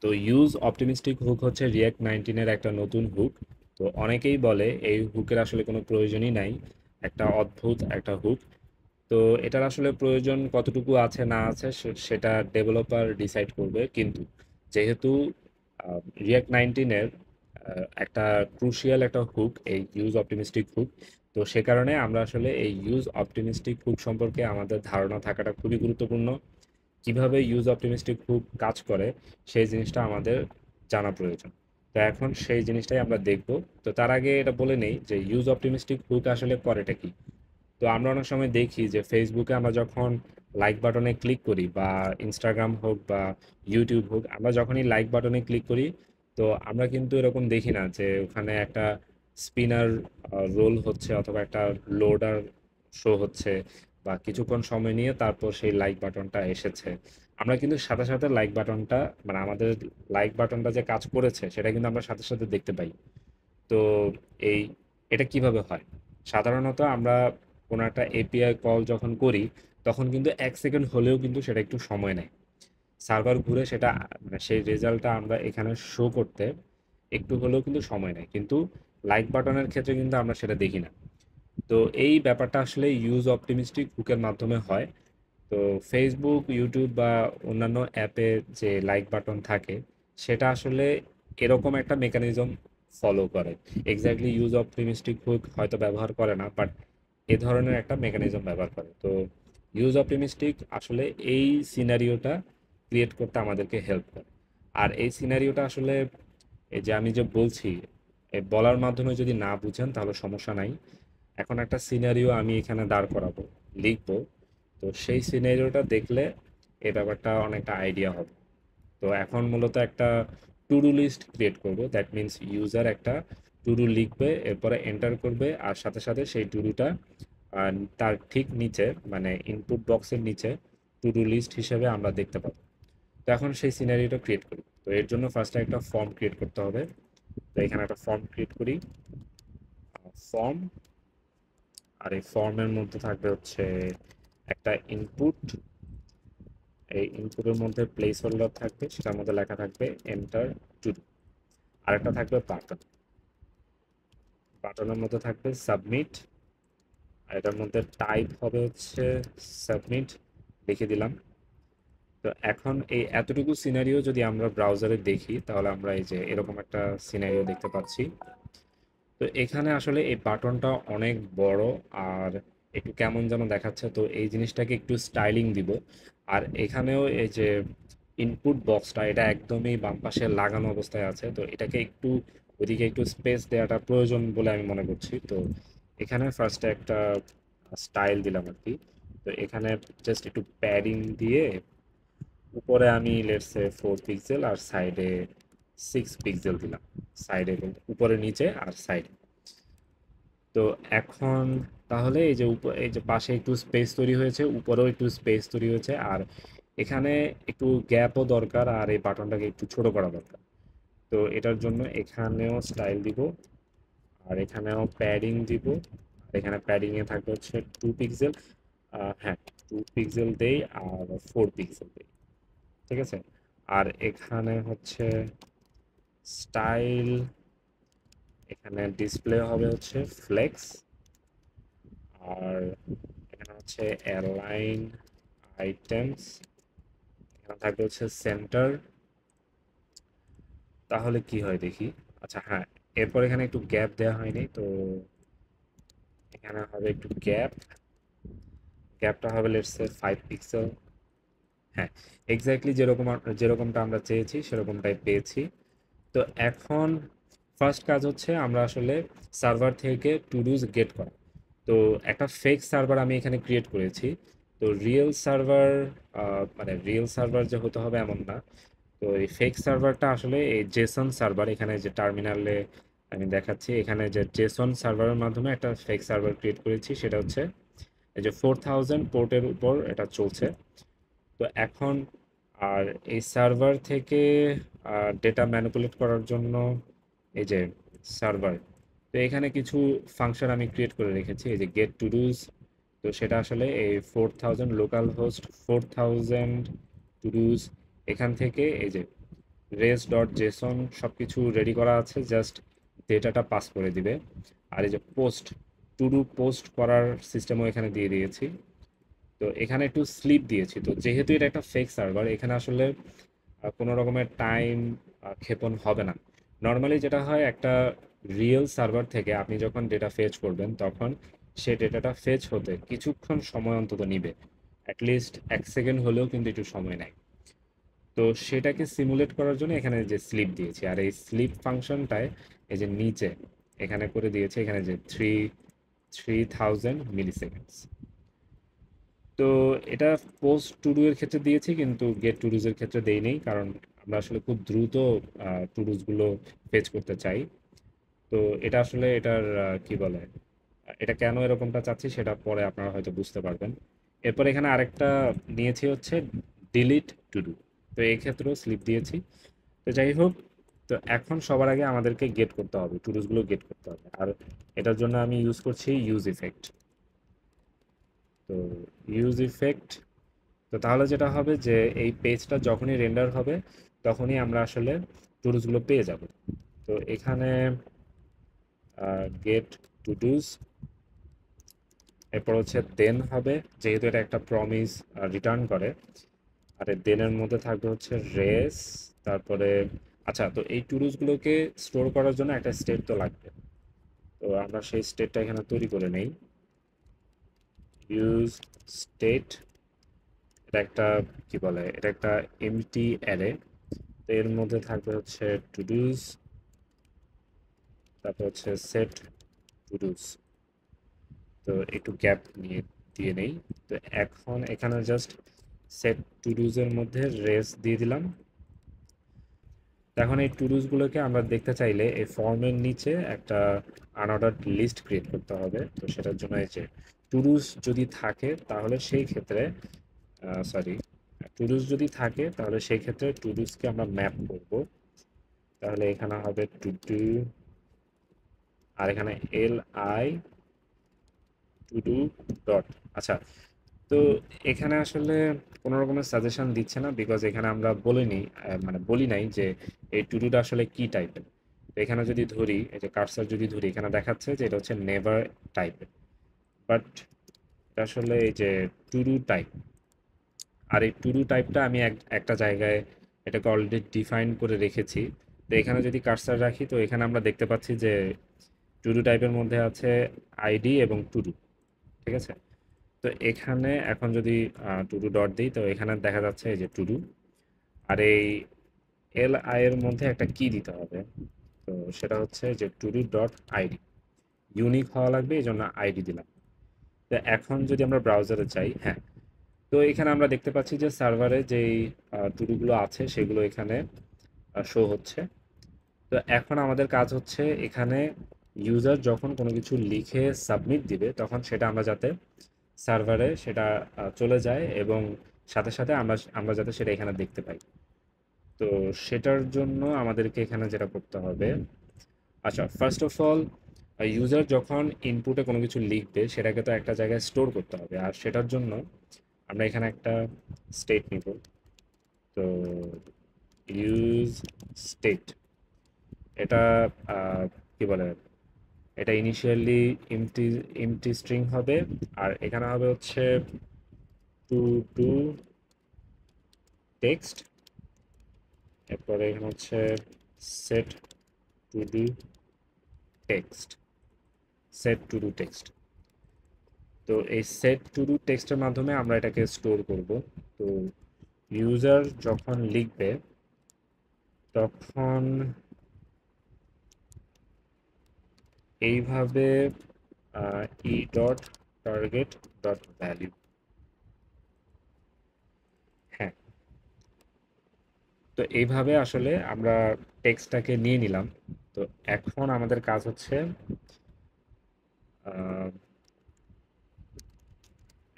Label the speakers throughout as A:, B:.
A: তো use optimistic hook হচ্ছে react 19 এর একটা নতুন হুক। তো অনেকেই বলে এই হুকের আসলে কোনো প্রয়োজনই নাই, একটা অদ্ভুত একটা হুক। তো এটার আসলে প্রয়োজন কতটুকু আছে না আছে সেটা ডেভেলপার ডিসাইড করবে, কিন্তু যেহেতু রিয়্যাক্ট 19-এর একটা ক্রুশিয়াল একটা হুক এই ইউজ অপটিমিস্টিক হুক, তো সে কারণে আমরা আসলে এই ইউজ অপটিমিস্টিক হুক সম্পর্কে আমাদের ধারণা থাকাটা খুবই গুরুত্বপূর্ণ। কিভাবে ইউজ অপটিমিস্টিক হুক কাজ করে সেই জিনিসটা আমাদের জানা প্রয়োজন। তো এখন সেই জিনিসটাই আমরা দেখব। তো তার আগে এটা বলে নেই যে ইউজ অপটিমিস্টিক হুক আসলে করেটা কি। তো আমরা অনেক সময় দেখি যে ফেসবুকে আমরা যখন লাইক বাটনে ক্লিক করি, বা ইনস্টাগ্রাম হোক বা ইউটিউব হোক, আমরা যখনই লাইক বাটনে ক্লিক করি, তো আমরা কিন্তু এরকম দেখি না যে ওখানে একটা স্পিনার রোল হচ্ছে অথবা একটা লোডার শো হচ্ছে, বা কিছুক্ষণ সময় নিয়ে তারপর সেই লাইক বাটনটা এসেছে। আমরা কিন্তু সাথে সাথে লাইক বাটনটা, মানে আমাদের লাইক বাটনটা যে কাজ করেছে সেটা কিন্তু আমরা সাথে সাথে দেখতে পাই। তো এই এটা কিভাবে হয়? সাধারণত আমরা কোনো একটা এপিআই কল যখন করি, তখন কিন্তু ১ সেকেন্ড হলেও কিন্তু সেটা একটু সময় নেয়। সার্ভার ঘুরে সেটা মানে সেই রেজাল্টটা আমরা এখানে শো করতে একটু হলেও কিন্তু সময় নেয়। কিন্তু লাইক বাটনের ক্ষেত্রে কিন্তু আমরা সেটা দেখি না। তো এই ব্যাপারটা আসলে ইউজ অপটিমিস্টিক হুকের মাধ্যমে হয়। তো ফেসবুক, ইউটিউব বা অন্যান্য অ্যাপে যে লাইক বাটন থাকে, সেটা আসলে এরকম একটা মেকানিজম ফলো করে। এক্স্যাক্টলি ইউজ অপটিমিস্টিক হুক হয়তো ব্যবহার করে না, বাট এ ধরনের একটা মেকানিজম ব্যবহার করে। তো ইউজ অপটিমিস্টিক আসলে এই সিনারিওটা ক্রিয়েট করতে আমাদেরকে হেল্প করে। আর এই সিনারিওটা আসলে এই যে আমি যে বলছি, এ বলার মাধ্যমে যদি না বুঝেন তাহলে সমস্যা নাই। এখন একটা সিনারিও আমি এখানে দাঁড় করাবো, লিখবো। তো সেই সিনারিওটা দেখলে এই ব্যাপারটা অনেকটা আইডিয়া হবে। তো এখন মূলত একটা টু ডু লিস্ট ক্রিয়েট করব, দ্যাট মিন্স ইউজার একটা টু ডু লিখবে, এরপরে এন্টার করবে, আর সাথে সাথে সেই টু ডুটা তার ঠিক নিচে, মানে ইনপুট বক্সের নিচে টু ডু লিস্ট হিসেবে আমরা দেখতে পাবো। তো এখন সেই সিনারিওটা ক্রিয়েট করি। তো এর জন্য ফার্স্টে একটা ফর্ম ক্রিয়েট করতে হবে। তো এখানে একটা ফর্ম ক্রিয়েট করি, ফর্ম। আর এই ফর্মের মধ্যে থাকবে হচ্ছে একটা ইনপুট। এই ইনপুটের মধ্যে প্লেস হোল্ডার থাকবে, সেটার মধ্যে লেখা থাকবে এন্টার টু। আরেকটা থাকবে বাটন, বাটনের মধ্যে থাকবে সাবমিট। আর এটার মধ্যে টাইপ হবে হচ্ছে সাবমিট, লিখে দিলাম। তো এখন এই এতটুকু সিনারিও যদি আমরা ব্রাউজারে দেখি, তাহলে আমরা এই যে এরকম একটা সিনারিও দেখতে পাচ্ছি। তো এখানে আসলে এই বাটনটা অনেক বড়, আর একটু কেমন যেন দেখাচ্ছে। তো এই জিনিসটাকে একটু স্টাইলিং দিব। আর এখানেও এই যে ইনপুট বক্সটা, এটা একদমই বাম পাশে লাগানো অবস্থায় আছে। তো এটাকে একটু ওইদিকে একটু স্পেস দেওয়াটা প্রয়োজন বলে আমি মনে করছি। তো এখানে ফার্স্টে একটা স্টাইল দিলাম আর কি। তো এখানে জাস্ট একটু প্যাডিং দিয়ে উপরে আমি লেটস সে 4 পিক্সেল আর সাইডে 6 পিক্সেল দিলাম। সাইডে বলতে উপরে, নিচে আর সাইডে। তো এখন তাহলে এই যে এই যে পাশে একটু স্পেস তৈরি হয়েছে, উপরেও একটু স্পেস তৈরি হয়েছে, আর এখানে একটু গ্যাপও দরকার, আর এই বাটনটাকে একটু ছোট করা দরকার। তো এটার জন্য এখানেও স্টাইল দিব, আর এখানেও প্যাডিং দিব। আর এখানে প্যাডিং এ থাকবে হচ্ছে 2 পিক্সেল। হ্যাঁ, 2 পিক্সেল দেই আর 4 পিক্সেল দেই। ঠিক আছে। আর এখানে হচ্ছে স্টাইল, এখানে ডিসপ্লে হবে হচ্ছে ফ্লেক্স। আর এখানে হচ্ছে অ্যালাইন আইটেমস, এখানে থাকবে হচ্ছে সেন্টার। তাহলে কি হয় দেখি। আচ্ছা হ্যাঁ, এরপর এখানে একটু গ্যাপ দেওয়া হয়নি, তো এখানে হবে একটু গ্যাপ। গ্যাপটা হবে লেটস সে 5 পিক্সেল। হ্যাঁ, এক্স্যাক্টলি যেরকমটা আমরা চেয়েছি সেরকমটাই পেয়েছি। তো এখন ফার্স্ট কাজ হচ্ছে আমরা আসলে সার্ভার থেকে টু ডুজ গেট করা। তো একটা ফেক সার্ভার আমি এখানে ক্রিয়েট করেছি। তো রিয়েল সার্ভার, মানে রিয়েল সার্ভার যে হতে হবে এমন না। তো এই ফেক সার্ভারটা আসলে এই জেসন সার্ভার, এখানে যে টার্মিনালে আমি দেখাচ্ছি, এখানে যে জেসন সার্ভারের মাধ্যমে একটা ফেক সার্ভার ক্রিয়েট করেছি, সেটা হচ্ছে এই যে 4000 পোর্টের উপর এটা চলছে। তো এখন আর এই সার্ভার থেকে ডেটা ম্যানিপুলেট করার জন্য এই যে সার্ভার, তো এখানে কিছু ফাংশন আমি ক্রিয়েট করে রেখেছি, এই যে গেট টু ডুজ। তো সেটা আসলে এই 4000 লোকাল হোস্ট 4000 টু ডুজ, এখান থেকে এই যে রেস ডট জেসন সব কিছু রেডি করা আছে, জাস্ট ডেটাটা পাস করে দিবে। আর এই যে পোস্ট, টু ডু পোস্ট করার সিস্টেমও এখানে দিয়ে দিয়েছি। তো এখানে একটু স্লিপ দিয়েছি, তো যেহেতু এটা একটা ফেক সার্ভার, এখানে আসলে কোনো রকমের টাইম ক্ষেপণ হবে না। নর্মালি যেটা হয়, একটা রিয়েল সার্ভার থেকে আপনি যখন ডেটা ফেচ করবেন, তখন সে ডেটাটা ফেচ হতে কিছুক্ষণ সময় অন্তত নিবে, অ্যাটলিস্ট 1 সেকেন্ড হলেও কিন্তু একটু সময় নেয়। তো সেটাকে সিমুলেট করার জন্য এখানে যে স্লিপ দিয়েছি, আর এই স্লিপ ফাংশনটায় এই যে নিচে এখানে করে দিয়েছে, এখানে যে 3000 মিলি সেকেন্ডস। তো এটা পোস্ট টু ডু এর ক্ষেত্রে দিয়েছি, কিন্তু গেট টু ডুজ এর ক্ষেত্রে দেইনি, কারণ আমরা আসলে খুব দ্রুত টু ডুজ গুলো ফেচ করতে চাই। তো এটা আসলে এটার কি বলে, এটা কেন এরকমটা চাচ্ছি সেটা পরে আপনারা হয়তো বুঝতে পারবেন। এরপর এখানে আরেকটা নিয়েছি হচ্ছে ডিলিট টু ডু। তো এই ক্ষেত্রেও স্লিপ দিয়েছি। তো যাই হোক, তো এখন সবার আগে আমাদেরকে গেট করতে হবে, টু ডুজ গুলো গেট করতে হবে। আর এটার জন্য আমি ইউজ করছি ইউজ ইফেক্ট। তো ইউজ ইফেক্ট, তো তাহলে যেটা হবে যে এই পেজটা যখনই রেন্ডার হবে, তখনই আমরা আসলে টুডুসগুলো পেয়ে যাব। তো এখানে গেট টুডুস, এরপর হচ্ছে দেন হবে, যেহেতু এটা একটা প্রমিস রিটার্ন করে। আর দেনের মধ্যে থাকবে হচ্ছে রেস, তারপরে আচ্ছা, তো এই টুডুসগুলোকে স্টোর করার জন্য একটা স্টেট তো লাগবে। তো আমরা সেই স্টেটটা এখানে তৈরি করে নেই। ইউজ স্টেট, এটা একটা কি বলে, এটা একটা এমটি অ্যারে। তো এর মধ্যে থাকবে হচ্ছে টুডুস, তারপর হচ্ছে সেট টুডুস। তো একটু গ্যাপ নিয়ে দিয়ে নেই। তো এখন এখানে জাস্ট সেট টুডুস এর মধ্যে রেস দিয়ে দিলাম। তো এখন এই টুডুস গুলোকে আমরা দেখতে চাইলে এই ফর্মের নিচে একটা আনঅর্ডার্ড লিস্ট ক্রিয়েট করতে হবে। তো সেটার জন্য এই যে টুডুস যদি থাকে তাহলে সেই ক্ষেত্রে, সরি, টুডুস যদি থাকে তাহলে সেই ক্ষেত্রে টুডুসকে আমরা ম্যাপ করব। তাহলে এখানে হবে টু ডু, আর এখানে L I to do dot. আচ্ছা, তো এখানে আসলে কোনো রকমের সাজেশন দিচ্ছে না, বিকজ এখানে আমরা বলিনি, মানে বলি নাই যে এই টু ডুটা আসলে কি টাইপের। তো এখানে যদি ধরি, এই যে কার্সার যদি ধরি, এখানে দেখাচ্ছে যে এটা হচ্ছে নেভার টাইপের, বাট এটা আসলে এই যে টু ডু টাইপ। আর এই টু ডু টাইপটা আমি একটা জায়গায় এটাকে অলরেডি ডিফাইন করে রেখেছি। তো এখানে যদি কার্সার রাখি, তো এখানে আমরা দেখতে পাচ্ছি যে টু ডু টাইপের মধ্যে আছে আইডি এবং টু ডু, ঠিক আছে। তো এখানে এখন যদি টু ডু ডট দিই, তো এখানে দেখা যাচ্ছে এই যে টু ডু, আর এই এল আই এর মধ্যে একটা কি দিতে হবে। তো সেটা হচ্ছে যে to do dot ID, unique হওয়া লাগবে, এই জন্য আইডি দিলাম। তো এখন যদি আমরা ব্রাউজারে যাই, হ্যাঁ, তো এখানে আমরা দেখতে পাচ্ছি যে সার্ভারে যেই টু ডুগুলো আছে সেগুলো এখানে শো হচ্ছে। তো এখন আমাদের কাজ হচ্ছে এখানে ইউজার যখন কোনো কিছু লিখে সাবমিট দিবে, তখন সেটা আমরা যাতে সার্ভারে সেটা চলে যায়, এবং সাথে সাথে আমরা আমরা যাতে সেটা এখানে দেখতে পাই। তো সেটার জন্য আমাদেরকে এখানে যেটা করতে হবে, আচ্ছা, ফার্স্ট অফ অল ইউজার যখন ইনপুটে কোনো কিছু লিখবে, সেটাকে তো একটা জায়গায় স্টোর করতে হবে, আর সেটার জন্য আমরা এখানে একটা স্টেট নিব। তো ইউজ স্টেট, এটা কি বলে, এটা ইনিশিয়ালি এমটি এমটি স্ট্রিং হবে। আর এখানে হবে হচ্ছে টু ডু টেক্সট, এরপরে এখানে হচ্ছে set to do text, set to do text. তো এই সেট টু ডু টেক্সটের মাধ্যমে আমরা এটাকে স্টোর করব। তো ইউজার যখন লিখবে, তখন এইভাবে E dot target dot value, হ্যাঁ, তো এইভাবে আসলে আমরা টেক্সটটাকে নিয়ে নিলাম। তো এখন আমাদের কাজ হচ্ছে, আহ,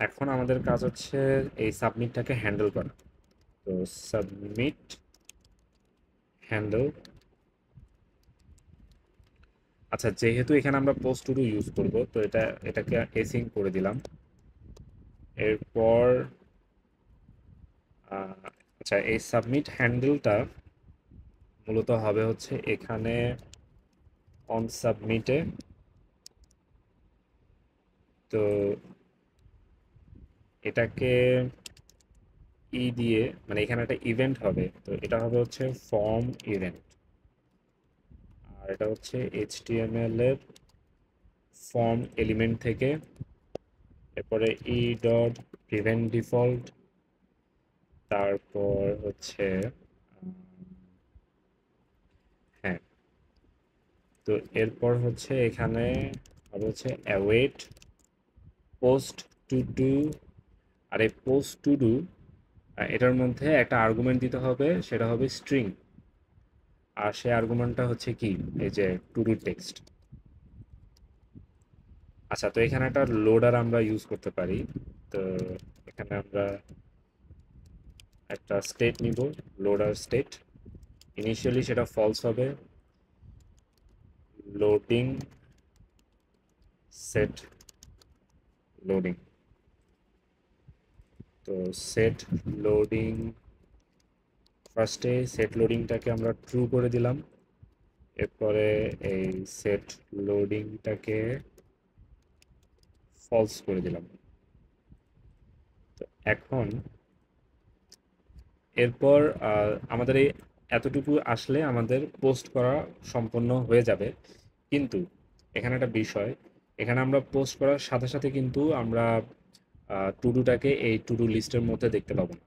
A: এখন আমাদের কাজ হচ্ছে এই সাবমিটটাকে হ্যান্ডেল করা। তো সাবমিট হ্যান্ডেল, আচ্ছা, যেহেতু এখানে আমরা পোস্ট টু ডু ইউজ করব, তো এটাকে এসিং করে দিলাম। এরপর আচ্ছা, এই সাবমিট হ্যান্ডেলটা মূলত হবে হচ্ছে এখানে অন সাবমিটে। তো এটাকে দিয়ে মানে এখানে একটা ইভেন্ট হবে, তো এটা হবে হচ্ছে ফর্ম ইভেন্ট। আর এটা হচ্ছে এইচটিএমএল এর ফর্ম এলিমেন্ট থেকে, এরপরে ই ডট প্রিভেন্ট ডিফল্ট, তারপর হচ্ছে হ্যাঁ, তো এরপর হচ্ছে এখানে হবে হচ্ছে অ্যাওয়েট পোস্ট টু ডু। আর এই পোস্ট টু ডু এটার মধ্যে একটা আর্গুমেন্ট দিতে হবে, সেটা হবে স্ট্রিং। আর সেই আর্গুমেন্টটা হচ্ছে কি, এই যে টু ডু টেক্সট। আচ্ছা, তো এখানে একটা লোডার আমরা ইউজ করতে পারি। তো এখানে আমরা একটা স্টেট নিব, লোডার স্টেট। ইনিশিয়ালি সেটা ফলস হবে, লোডিং সেট লোডিং। তো সেট লোডিং, ফার্স্টে সেট লোডিংটাকে আমরা ট্রু করে দিলাম, এরপরে এই সেট লোডিংটাকে ফলস করে দিলাম। তো এখন এরপর আমাদের এই এতটুকু আসলে আমাদের পোস্ট করা সম্পন্ন হয়ে যাবে। কিন্তু এখানে একটা বিষয়, এখানে আমরা পোস্ট করার সাথে সাথে কিন্তু আমরা টু ডুটাকে এই টু ডু লিস্টের মধ্যে দেখতে পাবো না।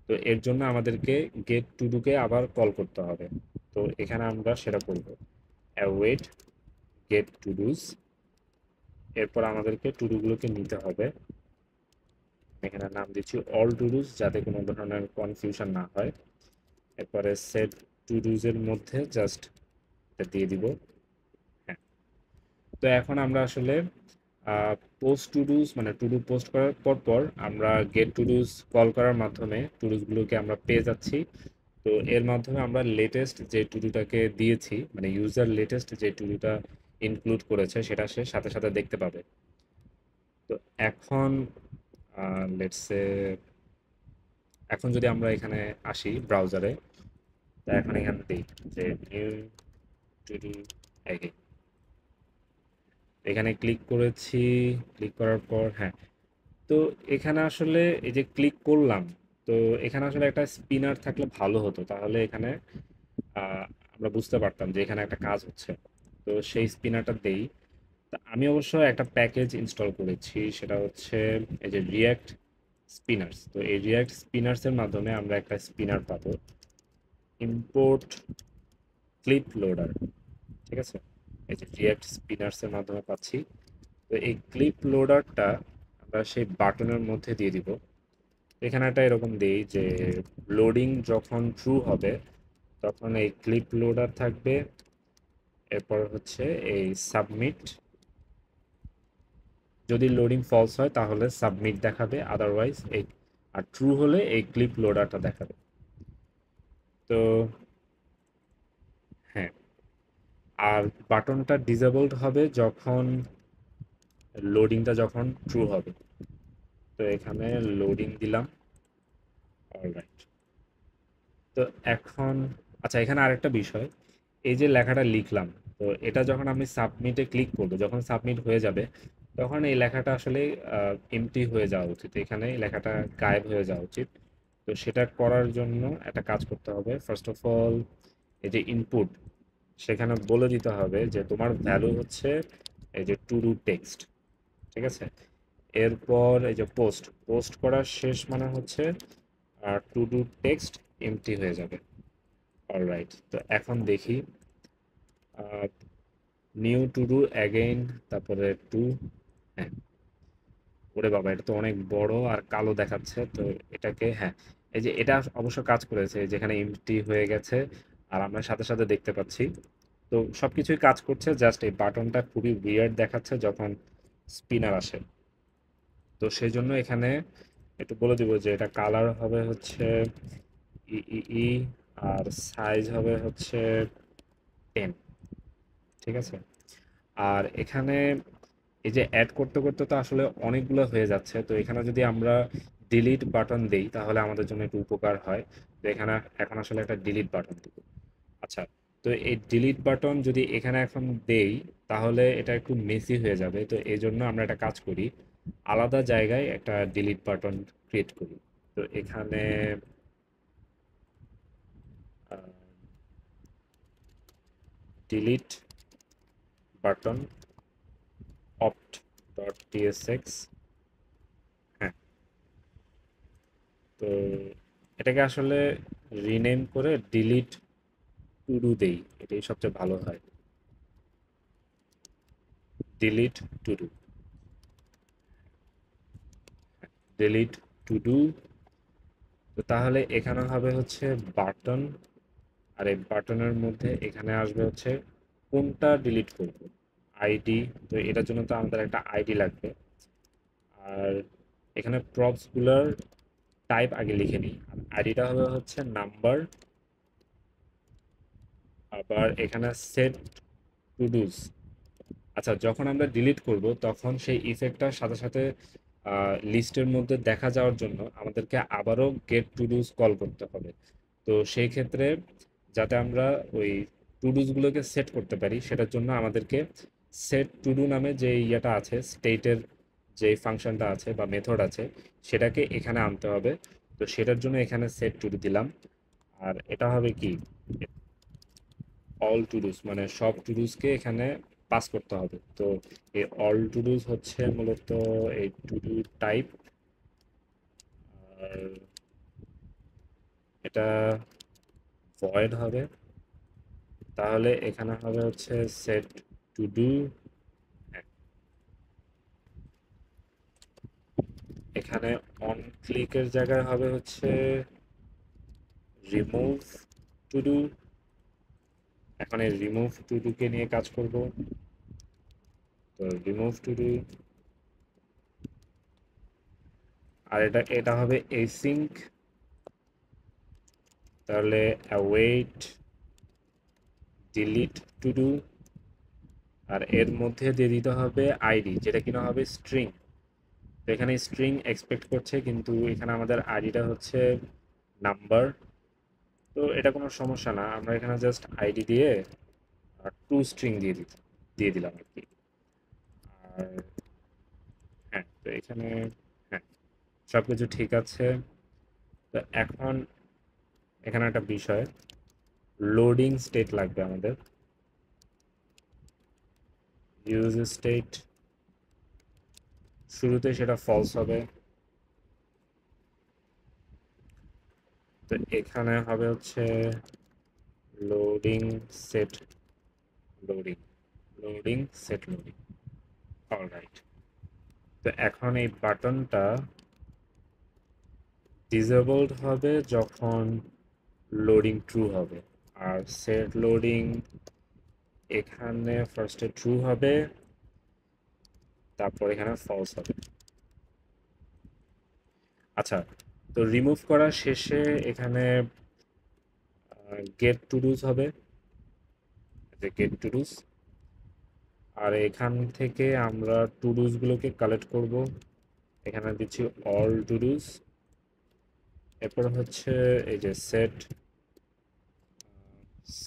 A: তো এর জন্য আমাদেরকে গেট টু ডুকে আবার কল করতে হবে। তো এখানে আমরা সেটা করব, অ্যাওয়েট গেট টু ডুস। এরপর আমাদেরকে টু ডুগুলোকে নিতে হবে, এখানে নাম দিচ্ছি অল টু ডুস যাতে কোনো ধরনের কনফিউশন না হয়। এরপরে সেট টু ডুজ এর মধ্যে জাস্ট এটা দিয়ে দিব। হ্যাঁ, তো এখন আমরা আসলে পোস্ট টু ডুজ মানে টু ডু পোস্ট করার পর পর আমরা গেট টু ডুজ কল করার মাধ্যমে টু ডুজগুলোকে আমরা পেয়ে যাচ্ছি। তো এর মাধ্যমে আমরা লেটেস্ট যে টু ডুটাকে দিয়েছি, মানে ইউজার লেটেস্ট যে টু ডুটা ইনক্লুড করেছে সেটা সে সাথে সাথে দেখতে পাবে। তো এখন লেটস সে, এখন যদি আমরা এখানে আসি ব্রাউজারে, তো এখন এখানে দিই যে নিউ টু ডু অ্যাগে, এখানে ক্লিক করেছি। ক্লিক করার পর হ্যাঁ, তো এখানে আসলে এই যে ক্লিক করলাম, তো এখানে আসলে একটা স্পিনার থাকলে ভালো হতো, তাহলে এখানে আহ, আমরা বুঝতে পারতাম যে এখানে একটা কাজ হচ্ছে। তো সেই স্পিনারটা দেই। তা আমি অবশ্য একটা প্যাকেজ ইনস্টল করেছি, সেটা হচ্ছে এই যে রিয়্যাক্ট স্পিনার্স। তো এই রিয়্যাক্ট স্পিনার্সের মাধ্যমে আমরা একটা স্পিনার পাবো, ইম্পোর্ট ক্লিপ লোডার। ঠিক আছে, এই যে রিয়্যাক্ট স্পিনার্সের মাধ্যমে পাচ্ছি। তো এই ক্লিপ লোডারটা আমরা সেই বাটনের মধ্যে দিয়ে দিব। এখানে একটা এরকম দিই যে লোডিং যখন ট্রু হবে তখন এই ক্লিপ লোডার থাকবে, এরপর হচ্ছে এই সাবমিট। যদি লোডিং ফলস হয় তাহলে সাবমিট দেখাবে, আদারওয়াইজ এই, আর ট্রু হলে এই ক্লিপ লোডারটা দেখাবে। তো হ্যাঁ, আর বাটনটা ডিসেবলড হবে যখন লোডিংটা যখন ট্রু হবে। তো এখানে লোডিং দিলাম, অলরাইট। তো এখন আচ্ছা, এখানে আরেকটা বিষয়, এই যে লেখাটা লিখলাম, তো এটা যখন আমি সাবমিটে ক্লিক করব, যখন সাবমিট হয়ে যাবে তখন এই লেখাটা আসলে এমটি হয়ে যাওয়া উচিত, এখানে এই লেখাটা গায়েব হয়ে যাওয়া উচিত। তো সেটা করার জন্য একটা কাজ করতে হবে। ফার্স্ট অফ অল এই যে ইনপুট, সেখানে বলে দিতে হবে যে তোমার ভ্যালু হচ্ছে এই যে টু ডু টেক্সট। ঠিক আছে, এরপর এই যে পোস্ট, পোস্ট করার শেষ মানে হচ্ছে টু ডু টেক্সট এমটি হয়ে যাবে। অলরাইট, তো এখন দেখি নিউ টু ডু অ্যাগেইন, তারপরে টু। হ্যাঁ, ওরে বাবা, এটা তো অনেক বড় আর কালো দেখাচ্ছে। তো এটাকে হ্যাঁ, এই যে এটা অবশ্য কাজ করেছে, যেখানে এমটি হয়ে গেছে আর আমরা সাথে সাথে দেখতে পাচ্ছি। তো সবকিছুই কাজ করছে, জাস্ট এই বাটনটা খুবই উইয়ার্ড দেখাচ্ছে যখন স্পিনার আসে। তো সেই জন্য এখানে একটু বলে দিব যে এটা কালার হবে হচ্ছে ই, আর সাইজ হবে হচ্ছে 10। ঠিক আছে, আর এখানে এই যে অ্যাড করতে করতে তো আসলে অনেকগুলো হয়ে যাচ্ছে, তো এখানে যদি আমরা ডিলিট বাটন দেই তাহলে আমাদের জন্য একটু উপকার হয়। তো এখানে এখন আসলে একটা ডিলিট বাটন দিব। আচ্ছা, তো এই ডিলিট বাটন যদি এখানে এখন দেই তাহলে এটা একটু মেসি হয়ে যাবে। তো এই জন্য আমরা একটা কাজ করি, আলাদা জায়গায় একটা ডিলিট বাটন ক্রিয়েট করি। তো এখানে ডিলিট বাটন অপ্ট ডট টিএসএক্স। হ্যাঁ, তো এটাকে আসলে রিনেম করে ডিলিট টু ডু দেই, এটাই সবচেয়ে ভালো হয়। Delete to do, delete to do. তো তাহলে এখানে হবে হচ্ছে বাটন, আর এই বাটনের মধ্যে এখানে আসবে হচ্ছে কোনটা ডিলিট করব, আইডি। তো এটার জন্য তো আমাদের একটা আইডি লাগবে। আর এখানে প্রপসগুলোর টাইপ আগে লিখে নিই। আইডিটা হবে হচ্ছে নাম্বার। আবার এখানে সেট টু ডুজ। আচ্ছা, যখন আমরা ডিলিট করব তখন সেই ইফেক্টটার সাথে সাথে লিস্টের মধ্যে দেখা যাওয়ার জন্য আমাদেরকে আবারও গেট টু ডুজ কল করতে হবে। তো সেই ক্ষেত্রে যাতে আমরা ওই টু ডুজগুলোকে সেট করতে পারি সেটার জন্য আমাদেরকে সেট টু ডু নামে যে ইয়েটা আছে, স্টেটের যে ফাংশনটা আছে বা মেথড আছে, সেটাকে এখানে আনতে হবে। তো সেটার জন্য এখানে সেট টু ডু দিলাম। আর এটা হবে কি, অল টু ডুজ মানে সব টু ডুজকে এখানে পাস করতে হবে। তো এই অল টু ডুজ হচ্ছে মূলত এই টু ডু টাইপ। আর এটা ভয়েড হবে। তাহলে এখানে হবে হচ্ছে সেট টু ডু। এখানে অন ক্লিকের জায়গায় হবে হচ্ছে রিমুভ টু ডু। এখন এই রিমুভ টু ডু কে নিয়ে কাজ করব। তো রিমুভ টু ডু। আর এটা এটা হবে এসিঙ্ক। তাহলে অ্যাওয়েট ডিলিট টু ডু। আর এর মধ্যে দিয়ে দিতে হবে আইডি, যেটা কিনা হবে স্ট্রিং। তো এখানে স্ট্রিং এক্সপেক্ট করছে, কিন্তু এখানে আমাদের আইডিটা হচ্ছে নাম্বার। তো এটা কোনো সমস্যা না, আমরা এখানে জাস্ট আইডি দিয়ে টু স্ট্রিং দিয়ে দিলাম আর কি। আর হ্যাঁ, তো এখানে হ্যাঁ, সব কিছু ঠিক আছে। তো এখন এখানে একটা বিষয়, লোডিং স্টেট লাগবে আমাদের। ইউজ স্টেট, শুরুতে সেটা ফলস হবে। তো এখানে হবে হচ্ছে loading set loading, loading set loading. Alright. তো এখন এই বাটনটা ডিসেবলড হবে যখন লোডিং ট্রু হবে। আর সেট লোডিং এখানে ফার্স্টে ট্রু হবে, তারপর এখানে ফলস হবে। আচ্ছা, তো রিমুভ করার শেষে এখানে গেট টু ডুজ হবে, যে গেট টু ডুজ। আর এখান থেকে আমরা টু ডুজ গুলোকে কালেক্ট করব। এখানে দিচ্ছি অল টু ডুজ। এরপর হচ্ছে এই যে সেট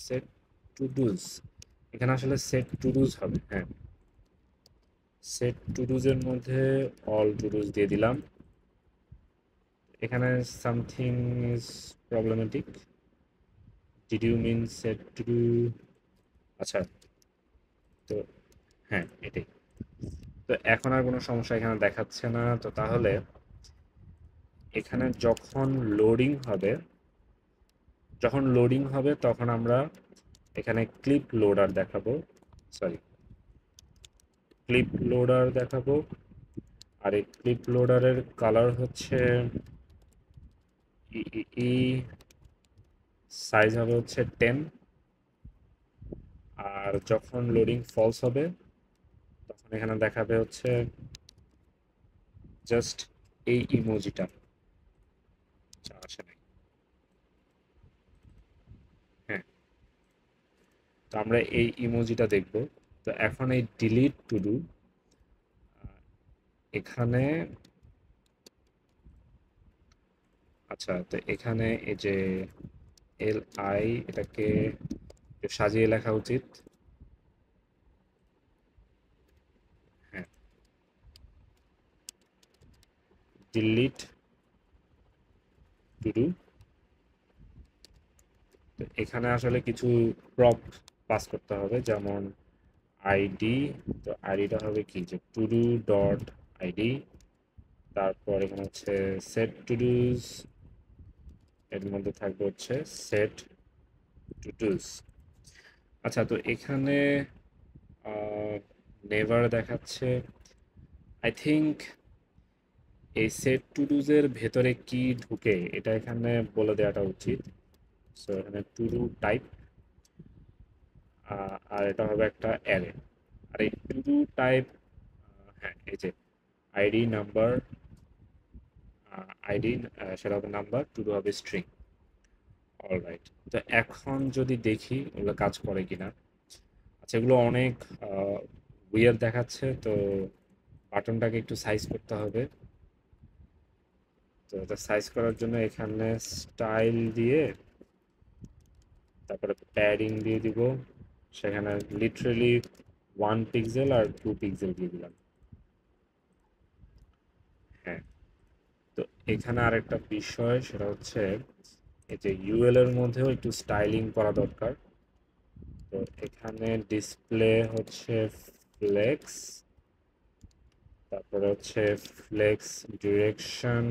A: সেট টু ডুজ। এখানে আসলে সেট টু ডুজ হবে। হ্যাঁ, সেট টু ডুজ এর মধ্যে অল টু ডুজ দিয়ে দিলাম। এখানে something is problematic. Did you mean set to do? আচ্ছা, তো হ্যাঁ, এটাই। তো এখন আর কোনো সমস্যা এখানে দেখাচ্ছে না। তো তাহলে এখানে যখন লোডিং হবে তখন আমরা এখানে ক্লিপ লোডার দেখাবো। সরি, ক্লিপ লোডার দেখাবো। আর এই ক্লিপ লোডারের কালার হচ্ছে ই, সাইজ হবে হচ্ছে 10। আর যখন লোডিং ফলস হবে তখন এখানে দেখাবে হচ্ছে জাস্ট এই ইমোজিটা, আসে নাই। হ্যাঁ, তো আমরা এই ইমোজিটা দেখব। তো এখন এই ডিলিট টু ডু এখানে, আচ্ছা, তো এখানে এই যে এল আই, এটাকে একটু সাজিয়ে লেখা উচিত। হ্যাঁ, ডিলিট টু ডু। তো এখানে আসলে কিছু প্রপ পাস করতে হবে, যেমন আইডি। তো আইডিটা হবে কি, যে টু ডু ডট আইডি। তারপর এখানে হচ্ছে সেট টু ডুজ, এর মধ্যে থাকবে হচ্ছে সেট টু ডুজ। আচ্ছা, তো এখানে নেভার দেখাচ্ছে। আই থিংক এই সেট টু ডুজ এর ভেতরে কি ঢুকে এটা এখানে বলে দেওয়াটা উচিত। সো এখানে টু ডু টাইপ, আর এটা হবে একটা অ্যারে। আর এই টু ডু টাইপ, হ্যাঁ এই যে আইডি নাম্বার, আইডি সেটা হবে নাম্বার, টু ডু হবে স্ট্রিং। অলরাইট, তো এখন যদি দেখি এগুলো কাজ করে কিনা। আচ্ছা, এগুলো অনেক উইয়ার দেখাচ্ছে, তো বাটনটাকে একটু সাইজ করতে হবে। তো এটা সাইজ করার জন্য এখানে স্টাইল দিয়ে, তারপরে প্যাডিং দিয়ে দিব। সেখানে লিটারেলি 1 পিক্সেল আর 2 পিক্সেল দিয়ে দিলাম। হ্যাঁ, তো এখানে আরেকটা বিষয়, সেটা হচ্ছে এই যে ইউএল এর মধ্যেও একটু স্টাইলিং করা দরকার। তো এখানে ডিসপ্লে হচ্ছে ফ্লেক্স, তারপরে হচ্ছে ফ্লেক্স ডিরেকশন,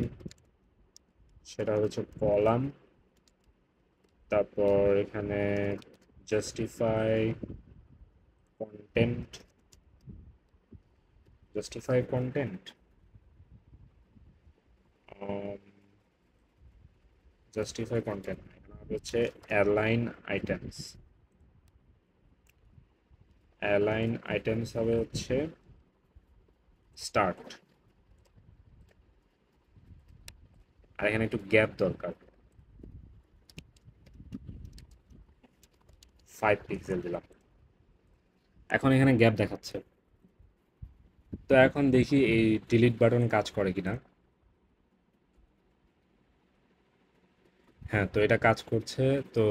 A: সেটা হচ্ছে কলাম। তারপর এখানে justify content, justify content, justify content এখানে হবে হচ্ছে অ্যালাইন আইটেমস। অ্যালাইন আইটেমস হবে হচ্ছে স্টার্ট। আর এখানে একটু গ্যাপ দরকার, 5 পিক্সেল দিলাম। এখন এখানে গ্যাপ দেখাচ্ছে। তো এখন দেখি এই ডিলিট বাটন কাজ করে কিনা। হ্যাঁ, তো এটা কাজ করছে। তো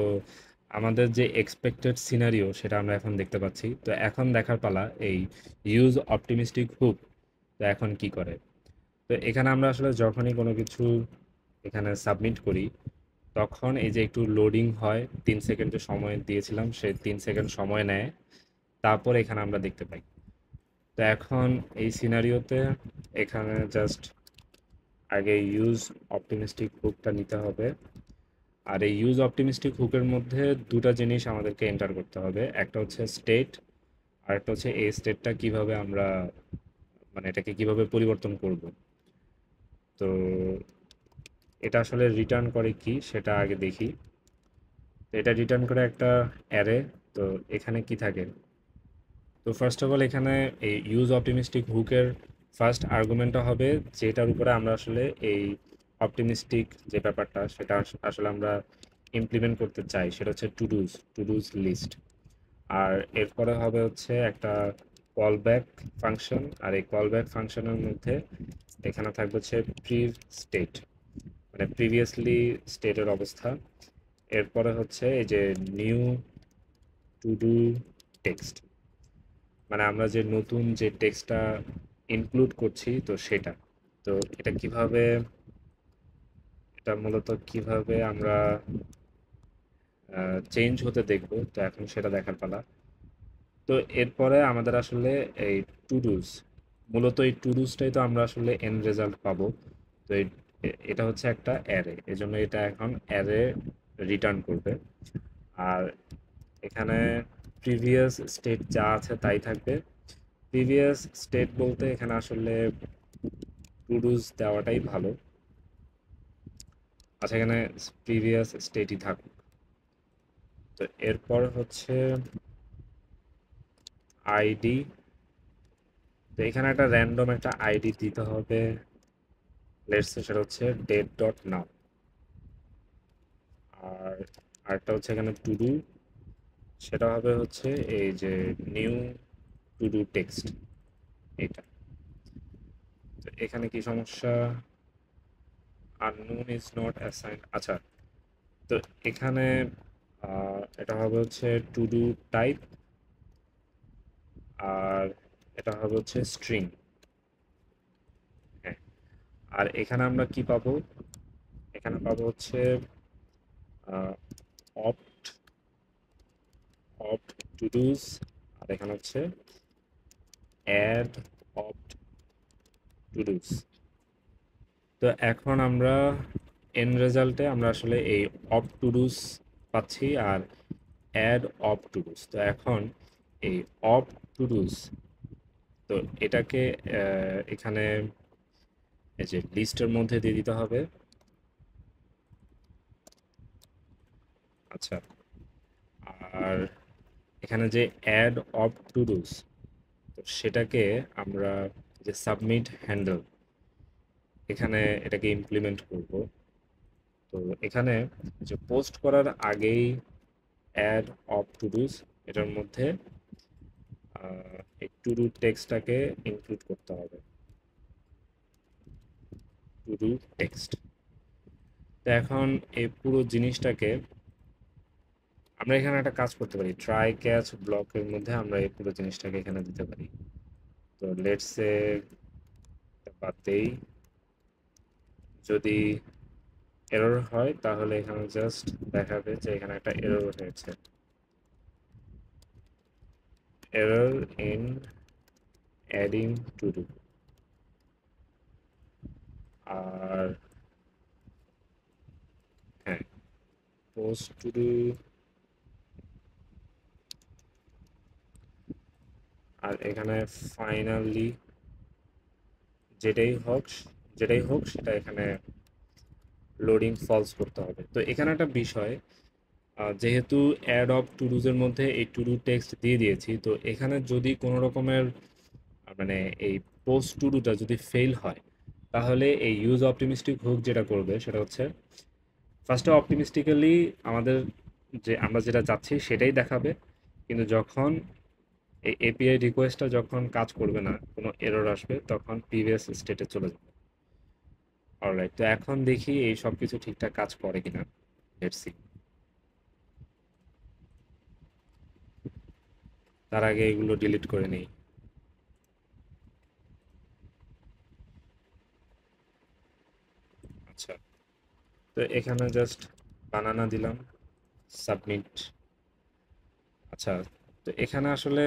A: আমাদের যে এক্সপেক্টেড সিনারিও সেটা আমরা এখন দেখতে পাচ্ছি। তো এখন দেখার পালা এই ইউজ অপটিমিস্টিক হুক। তো এখন কি করে। তো এখানে আমরা আসলে যখনই কোনো কিছু এখানে সাবমিট করি, তখন এই যে একটু লোডিং হয়, 3 সেকেন্ড যে সময় দিয়েছিলাম সে 3 সেকেন্ড সময় নেয়। তারপর এখানে আমরা দেখতে পাই। তো এখন এই সিনারিওতে এখানে জাস্ট আগে ইউজ অপটিমিস্টিক হুকটা নিতে হবে। আর এই ইউজ অপটিমিস্টিক হুকের মধ্যে দুটো জিনিস আমাদেরকে এন্টার করতে হবে, একটা হচ্ছে স্টেট, আর একটা হচ্ছে এই স্টেটটা কিভাবে আমরা, মানে এটাকে কিভাবে পরিবর্তন করব। তো এটা আসলে রিটার্ন করে কি সেটা আগে দেখি। তো এটা রিটার্ন করে একটা অ্যারে। তো এখানে কি থাকে, তো ফার্স্ট অফ অল এখানে এই ইউজ অপটিমিস্টিক হুকের ফার্স্ট আর্গুমেন্টটা হবে যেটার উপরে আমরা আসলে এই অপটিমিস্টিক যে ব্যাপারটা সেটা আসলে আমরা ইমপ্লিমেন্ট করতে চাই, সেটা হচ্ছে টু ডুজ লিস্ট। আর এরপরে হবে হচ্ছে একটা কল ব্যাক ফাংশন। আর এই কল ব্যাক ফাংশনের মধ্যে এখানে থাকবে হচ্ছে প্রি স্টেট, মানে প্রিভিয়াসলি স্টেটের অবস্থা। এরপরে হচ্ছে এই যে নিউ টু ডু টেক্সট, মানে আমরা যে নতুন যে টেক্সটটা ইনক্লুড করছি তো সেটা। তো এটা কিভাবে, এটা মূলত কিভাবে আমরা চেঞ্জ হতে দেখব, তো এখন সেটা দেখার পালা। তো এরপরে আমাদের আসলে এই টু ডুজ, মূলত এই টু ডুজটাই তো আমরা আসলে এন্ড রেজাল্ট পাবো। তো এটা হচ্ছে একটা অ্যারে, এজন্য এটা এখন অ্যারে রিটার্ন করবে। আর এখানে প্রিভিয়াস স্টেট যা আছে তাই থাকবে। প্রিভিয়াস স্টেট বলতে এখানে আসলে টু ডুজ দেওয়াটাই ভালো। আচ্ছা, এখানে প্রিভিয়াস স্টেটই থাকুক। তো এরপর হচ্ছে আইডি। তো এখানে একটা র্যান্ডম একটা আইডি দিতে হবে। লেটস সে সেটা হচ্ছে ডেট ডট নাও। আর আরেকটা হচ্ছে এখানে টু ডু, সেটা হবে হচ্ছে এই যে নিউ টু ডু টেক্সট এটা। তো এখানে কি সমস্যা, আননোন ইজ নট অ্যাসাইন্ড। আচ্ছা, তো এখানে এটা হবে হচ্ছে টু ডু টাইপ, আর এটা হবে হচ্ছে স্ট্রিং। হ্যাঁ, আর এখানে আমরা কি পাবো? এখানে পাবো হচ্ছে অপ্ট অপ্ট টু ডুজ, আর এখানে হচ্ছে অ্যাড অপ্ট টু ডুজ। তো এখন আমরা এন্ড রেজাল্টে আমরা আসলে এই অপ্ট টু ডুজ পাচ্ছি আর অ্যাড অপ টু ডুজ। তো এখন এই অপ টু ডুজ, তো এটাকে এখানে এই যে লিস্টের মধ্যে দিয়ে দিতে হবে। আচ্ছা, আর এখানে যে অ্যাড অপ টু ডুজ, তো সেটাকে আমরা যে সাবমিট হ্যান্ডেল, এখানে এটাকে ইমপ্লিমেন্ট করব। তো এখানে যে পোস্ট করার আগেই অ্যাড অপ টু ডুজ, এটার মধ্যে এই টু ডু টেক্সটটাকে ইনক্লুড করতে হবে। Two do text. তো এখন এই পুরো জিনিসটাকে আমরা এখানে একটা কাজ করতে পারি, ট্রাই ক্যাচ ব্লকের মধ্যে আমরা এই পুরো জিনিসটাকে এখানে দিতে পারি। তো লেটস সে বাদ দেই, যদি এরর হয় তাহলে এখানে জাস্ট দেখাবে যে এখানে একটা এরর হয়েছে, error in adding to do. আর হ্যাঁ, পোস্ট টু ডু, আর এখানে ফাইনালি যেটাই হোক যেটাই হোক সেটা এখানে লোডিং ফলস করতে হবে। তো এখানে একটা বিষয়, যেহেতু অ্যাড অফ টু ডুজের মধ্যে এই টু ডু টেক্সট দিয়ে দিয়েছি, তো এখানে যদি কোনো রকমের মানে এই পোস্ট টু ডুটা যদি ফেল হয়, তাহলে এই ইউজ অপটিমিস্টিক হুক যেটা করবে সেটা হচ্ছে ফার্স্টে অপটিমিস্টিক্যালি আমাদের যে আমরা যেটা চাচ্ছি সেটাই দেখাবে, কিন্তু যখন এই এপিআই রিকোয়েস্টটা যখন কাজ করবে না, কোনো এরর আসবে, তখন প্রিভিয়াস স্টেটে চলে যাবে। অলরাইট, তো এখন দেখি এই সব কিছু ঠিকঠাক কাজ করে কিনা। Let's see. তার আগে এগুলো ডিলিট করে নেই। আচ্ছা, তো এখানে জাস্ট বানানা দিলাম, সাবমিট। আচ্ছা, তো এখানে আসলে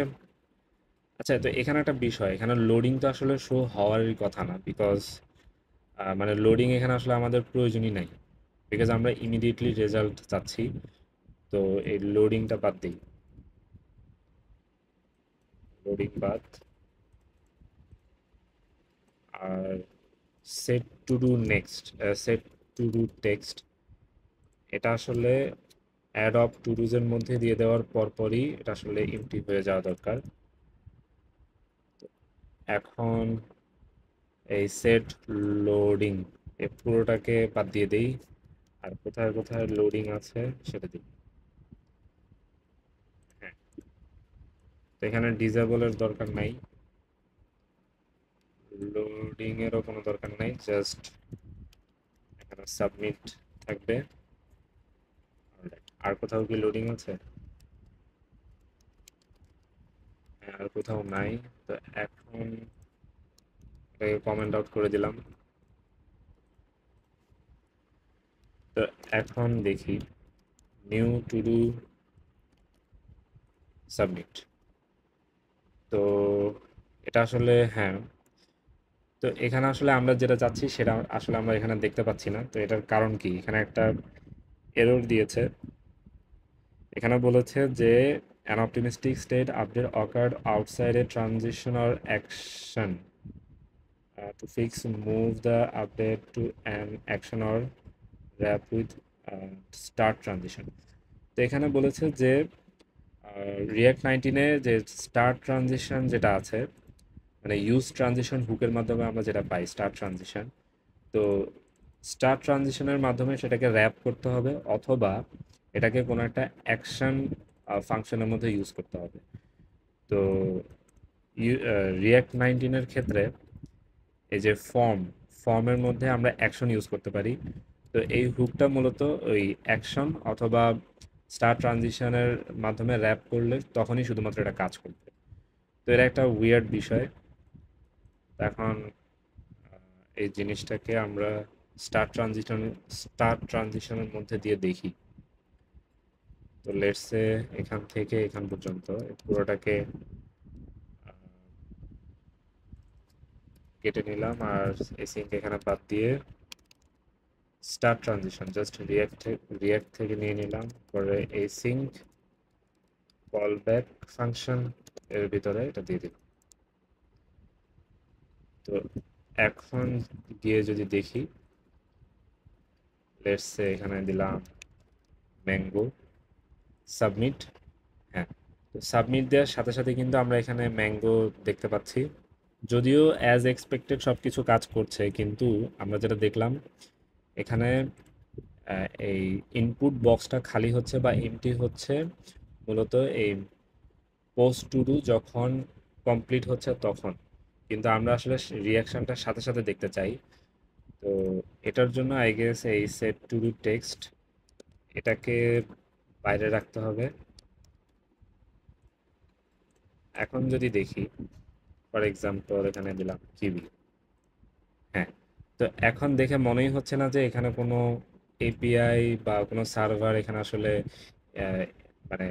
A: আচ্ছা, তো এখানে একটা বিষয়, এখানে লোডিং তো আসলে শো হওয়ারই কথা না, বিকজ মানে লোডিং এখানে আসলে আমাদের প্রয়োজনই নাই, বিকজ আমরা ইমিডিয়েটলি রেজাল্ট চাচ্ছি। তো এই লোডিংটা বাদ দিই, লোডিং বাদ। আর set to do next, set to do text, এটা আসলে অ্যাড অফ টু ডুজের মধ্যে দিয়ে দেওয়ার পরপরই এটা আসলে এমটি হয়ে যাওয়া দরকার। এখন এই সেট লোডিং, এই পুরোটাকে বাদ দিয়ে দেই, আর কোথায় কোথায় লোডিং আছে সেটা দিই। হ্যাঁ, তো এখানে ডিসেবলের দরকার নাই, লোডিং এরও কোনো দরকার নাই, জাস্ট এখানে সাবমিট থাকবে। Alright, আর কোথাও কি লোডিং আছে? হ্যাঁ, আর কোথাও নাই। তো এখন এটাকে কমেন্ট আউট করে দিলাম। তো এখন দেখি নিউ টু ডু সাবমিট। তো এটা আসলে হ্যাঁ, তো এখানে আসলে আমরা যেটা চাচ্ছি সেটা আসলে আমরা এখানে দেখতে পাচ্ছি না। তো এটার কারণ কি? এখানে একটা এরর দিয়েছে। এখানে বলেছে যে an optimistic state update occurred outside a transition or action, to fix move the update to an action or wrap with start transition। তো এখানে বলেছে যে রিয়াক্ট 19-এ যে স্টার্ট ট্রানজিশন যেটা আছে, মানে ইউজ ট্রানজিশন হুকের মাধ্যমে আমরা যেটা পাই স্টার্ট ট্রানজিশন, তো স্টার্ট ট্রানজিশনের মাধ্যমে সেটাকে র্যাপ করতে হবে, অথবা এটাকে কোনো একটা অ্যাকশন ফাংশনের মধ্যে ইউজ করতে হবে। তো রিয়াক্ট 19-এর ক্ষেত্রে এই যে ফর্মের মধ্যে আমরা অ্যাকশন ইউজ করতে পারি। তো এই হুকটা মূলত ওই অ্যাকশন অথবা স্টার ট্রানজিশনের মাধ্যমে র্যাপ করলে তখনই শুধুমাত্র এটা কাজ করবে। তো এটা একটা উইয়ার্ড বিষয়। এখন এই জিনিসটাকে আমরা স্টার ট্রানজিশনের মধ্যে দিয়ে দেখি। তো লেটস সে এখান থেকে এখান পর্যন্ত এই পুরোটাকে কেটে নিলাম, আর এসিঙ্ক এখানে বাদ দিয়ে স্টার ট্রানজিশন জাস্ট রিয়াক্ট থেকে নিয়ে নিলাম, পরে এসিঙ্ক কল ব্যাক ফাংশন এর ভিতরে এটা দিয়ে দিলাম। তো এখন গিয়ে যদি দেখি, লেটস সে এখানে দিলাম ম্যাঙ্গো সাবমিট। হ্যাঁ, তো সাবমিট দেওয়ার সাথে সাথে কিন্তু আমরা এখানে ম্যাঙ্গো দেখতে পাচ্ছি। যদিও অ্যাজ এক্সপেক্টেড সব কিছু কাজ করছে, কিন্তু আমরা যেটা দেখলাম এখানে এই ইনপুট বক্সটা খালি হচ্ছে বা এমটি হচ্ছে মূলত এই পোস্ট টু ডু যখন কমপ্লিট হচ্ছে তখন। কিন্তু আমরা আসলে রিয়াকশনটার সাথে সাথে দেখতে চাই। তো এটার জন্য আই গেস এই সেট টু ডু টেক্সট এটাকে বাইরে রাখতে হবে। এখন যদি দেখি, ফর এক্সাম্পল এখানে দিলাম কিবি। হ্যাঁ, তো এখন দেখে মনেই হচ্ছে না যে এখানে কোনো এপিআই বা কোনো সার্ভার এখানে আসলে আহ, মানে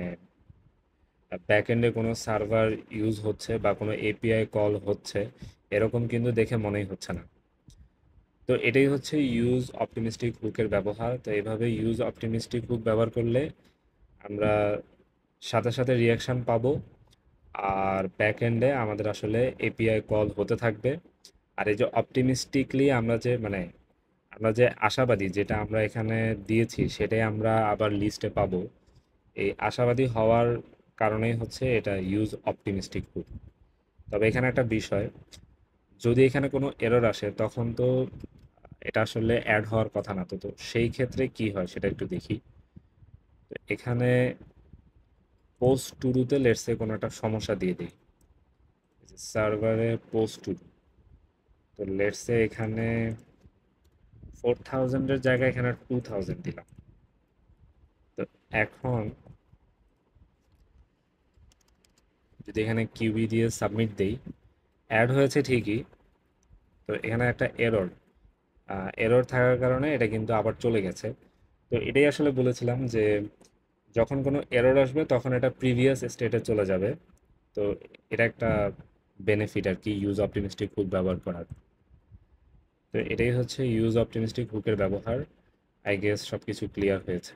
A: ব্যাকএন্ডে কোনো সার্ভার ইউজ হচ্ছে বা কোনো এপিআই কল হচ্ছে, এরকম কিন্তু দেখে মনেই হচ্ছে না। তো এটাই হচ্ছে ইউজ অপটিমিস্টিক হুকের ব্যবহার। তো এইভাবে ইউজ অপটিমিস্টিক হুক ব্যবহার করলে আমরা সাথে সাথে রিয়াকশন পাবো, আর ব্যাক এন্ডে আমাদের আসলে এপিআই কল হতে থাকবে। আর এই যে অপটিমিস্টিকলি আমরা যে আশাবাদী যেটা আমরা এখানে দিয়েছি সেটাই আমরা আবার লিস্টে পাবো। এই আশাবাদী হওয়ার কারণেই হচ্ছে এটা ইউজ অপটিমিস্টিক হুক। তবে এখানে একটা বিষয়, যদি এখানে কোনো এরর আসে তখন তো এটা আসলে অ্যাড হওয়ার কথা না। তো তো সেই ক্ষেত্রে কি হয় সেটা একটু দেখি। তো এখানে পোস্ট টু ডুতে লেটসে কোনো একটা সমস্যা দিয়ে দিই, সার্ভারে পোস্ট টু ডু। তো লেটসে এখানে 4000-এর জায়গায় এখানে 2000 দিলাম। তো এখন যদি এখানে কিউবি দিয়ে সাবমিট দেই, অ্যাড হয়েছে ঠিকই। তো এখানে একটা এরর এরর থাকার কারণে এটা কিন্তু আবার চলে গেছে। তো এটাই আসলে বলেছিলাম যে যখন কোনো এরর আসবে তখন এটা প্রিভিয়াস স্টেটে চলে যাবে। তো এটা একটা বেনিফিট আর কি ইউজ অপটিমিস্টিক হুক ব্যবহার করার। তো এটাই হচ্ছে ইউজ অপটিমিস্টিক হুকের ব্যবহার। আই গেস সব কিছু ক্লিয়ার হয়েছে।